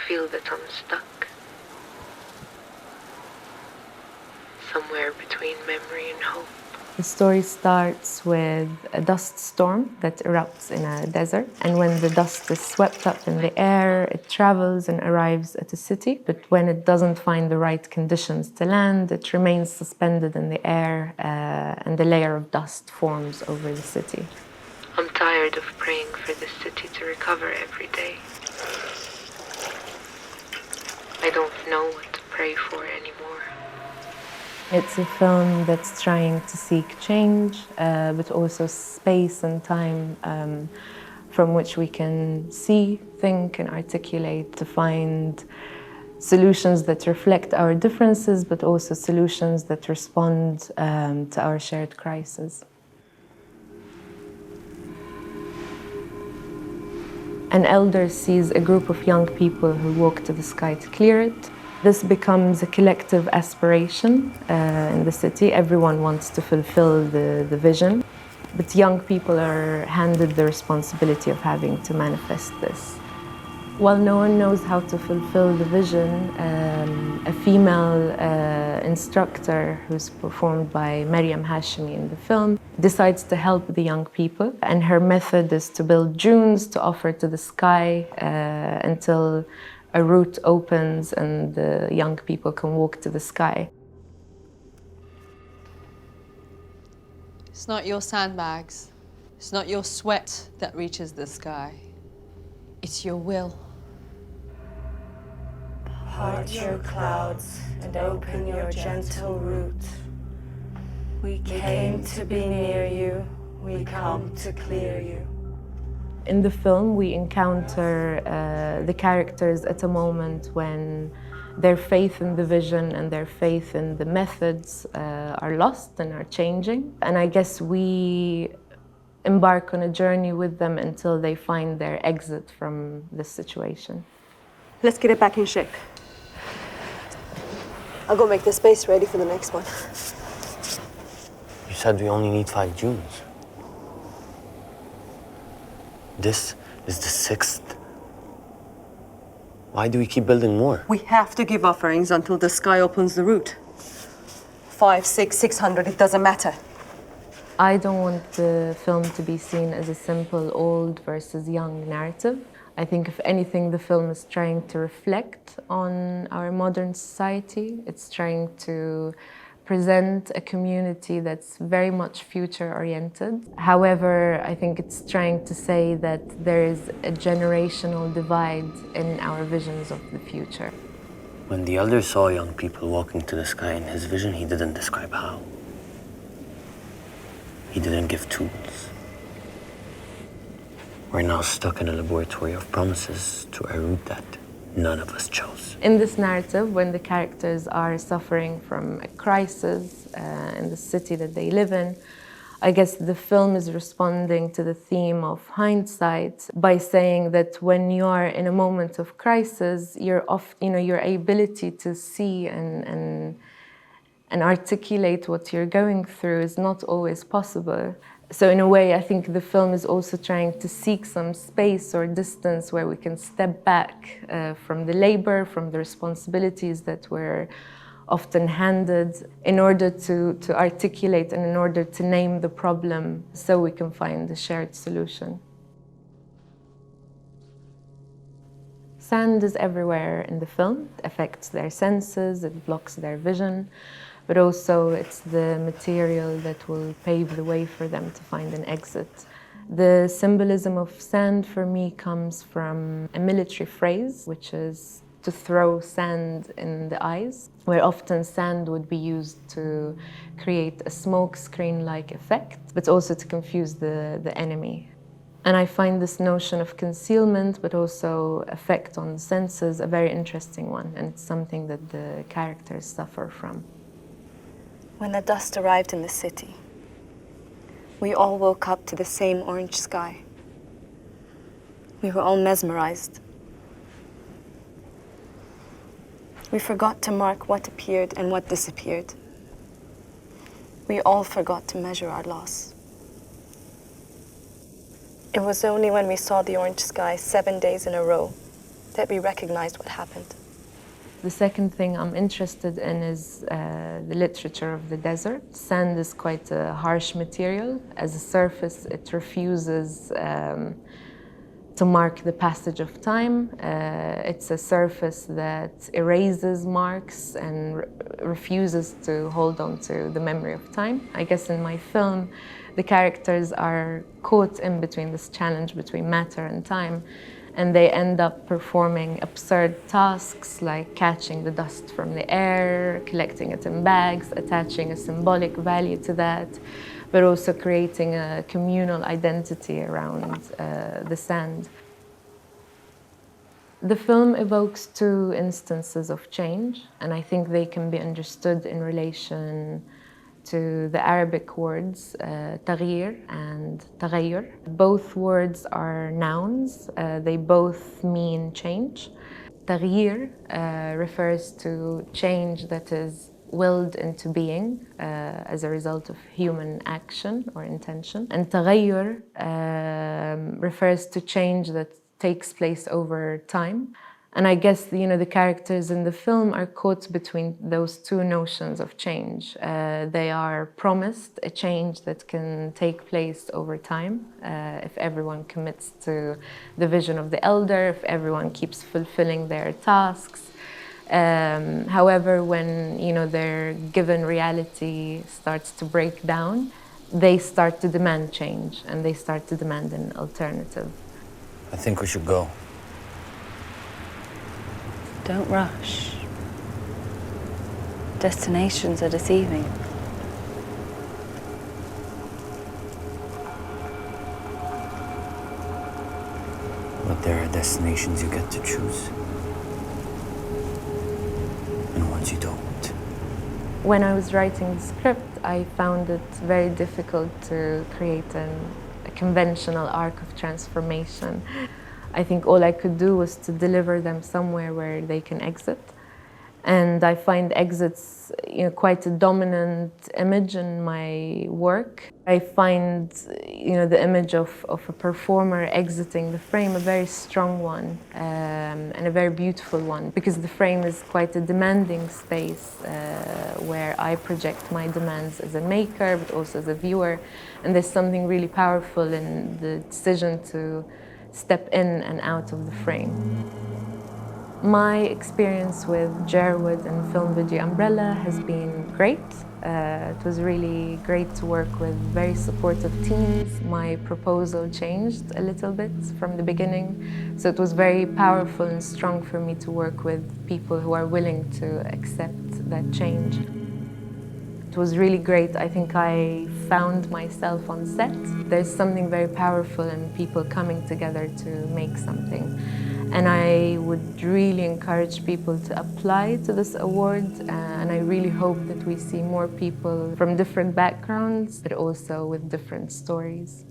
feel that I'm stuck. Somewhere between memory and hope. The story starts with a dust storm that erupts in a desert. And when the dust is swept up in the air, it travels and arrives at a city. But when it doesn't find the right conditions to land, it remains suspended in the air and a layer of dust forms over the city. I'm tired of praying for this city to recover every day. I don't know what to pray for anymore. It's a film that's trying to seek change, but also space and time from which we can see, think, and articulate to find solutions that reflect our differences, but also solutions that respond to our shared crisis. An elder sees a group of young people who walk to the sky to clear it. This becomes a collective aspiration in the city. Everyone wants to fulfill the vision, but young people are handed the responsibility of having to manifest this. While no one knows how to fulfill the vision, a female instructor who's performed by Maryam Hashimi in the film decides to help the young people, and her method is to build dunes to offer to the sky until a route opens and the young people can walk to the sky. It's not your sandbags. It's not your sweat that reaches the sky. It's your will. Part your clouds and open your gentle route. We came to be near you. We come to clear you. In the film, we encounter the characters at a moment when their faith in the vision and their faith in the methods are lost and are changing. And I guess we embark on a journey with them until they find their exit from this situation. Let's get it back in shape. I'll go make the space ready for the next one. You said we only need 5 dunes. This is the 6th. Why do we keep building more? We have to give offerings until the sky opens the route. 5, 6, 600, it doesn't matter. I don't want the film to be seen as a simple old versus young narrative. I think if anything, the film is trying to reflect on our modern society. It's trying to present a community that's very much future-oriented. However, I think it's trying to say that there is a generational divide in our visions of the future. When the elder saw young people walking to the sky in his vision, he didn't describe how. He didn't give tools. We're now stuck in a laboratory of promises to a route that none of us chose. In this narrative, when the characters are suffering from a crisis in the city that they live in, I guess the film is responding to the theme of hindsight by saying that when you are in a moment of crisis, your ability to see and articulate what you're going through is not always possible. So in a way, I think the film is also trying to seek some space or distance where we can step back from the labor, from the responsibilities that we're often handed in order to articulate and in order to name the problem so we can find a shared solution. Sand is everywhere in the film. It affects their senses, it blocks their vision. But also it's the material that will pave the way for them to find an exit. The symbolism of sand for me comes from a military phrase, which is to throw sand in the eyes, where often sand would be used to create a smoke screen-like effect, but also to confuse the enemy. And I find this notion of concealment, but also effect on the senses, a very interesting one, and it's something that the characters suffer from. When the dust arrived in the city, we all woke up to the same orange sky. We were all mesmerized. We forgot to mark what appeared and what disappeared. We all forgot to measure our loss. It was only when we saw the orange sky 7 days in a row that we recognized what happened. The second thing I'm interested in is the literature of the desert. Sand is quite a harsh material. As a surface, it refuses to mark the passage of time. It's a surface that erases marks and refuses to hold on to the memory of time. I guess in my film, the characters are caught in between this challenge between matter and time, and they end up performing absurd tasks like catching the dust from the air, collecting it in bags, attaching a symbolic value to that, but also creating a communal identity around the sand. The film evokes two instances of change, and I think they can be understood in relation to the Arabic words تغيير and تغير. Both words are nouns. They both mean change. تغيير refers to change that is willed into being as a result of human action or intention. And تغير refers to change that takes place over time. And I guess, the characters in the film are caught between those two notions of change. They are promised a change that can take place over time if everyone commits to the vision of the elder, if everyone keeps fulfilling their tasks. However, when, their given reality starts to break down, they start to demand change and they start to demand an alternative. I think we should go. Don't rush. Destinations are deceiving. But there are destinations you get to choose. And ones you don't. When I was writing the script, I found it very difficult to create a conventional arc of transformation. I think all I could do was to deliver them somewhere where they can exit. And I find exits quite a dominant image in my work. I find the image of a performer exiting the frame a very strong one and a very beautiful one, because the frame is quite a demanding space where I project my demands as a maker but also as a viewer. And there's something really powerful in the decision to step in and out of the frame. My experience with Jerwood and Film Video Umbrella has been great. It was really great to work with very supportive teams. My proposal changed a little bit from the beginning, so it was very powerful and strong for me to work with people who are willing to accept that change. It was really great. I think I found myself on set. There's something very powerful in people coming together to make something. And I would really encourage people to apply to this award. And I really hope that we see more people from different backgrounds, but also with different stories.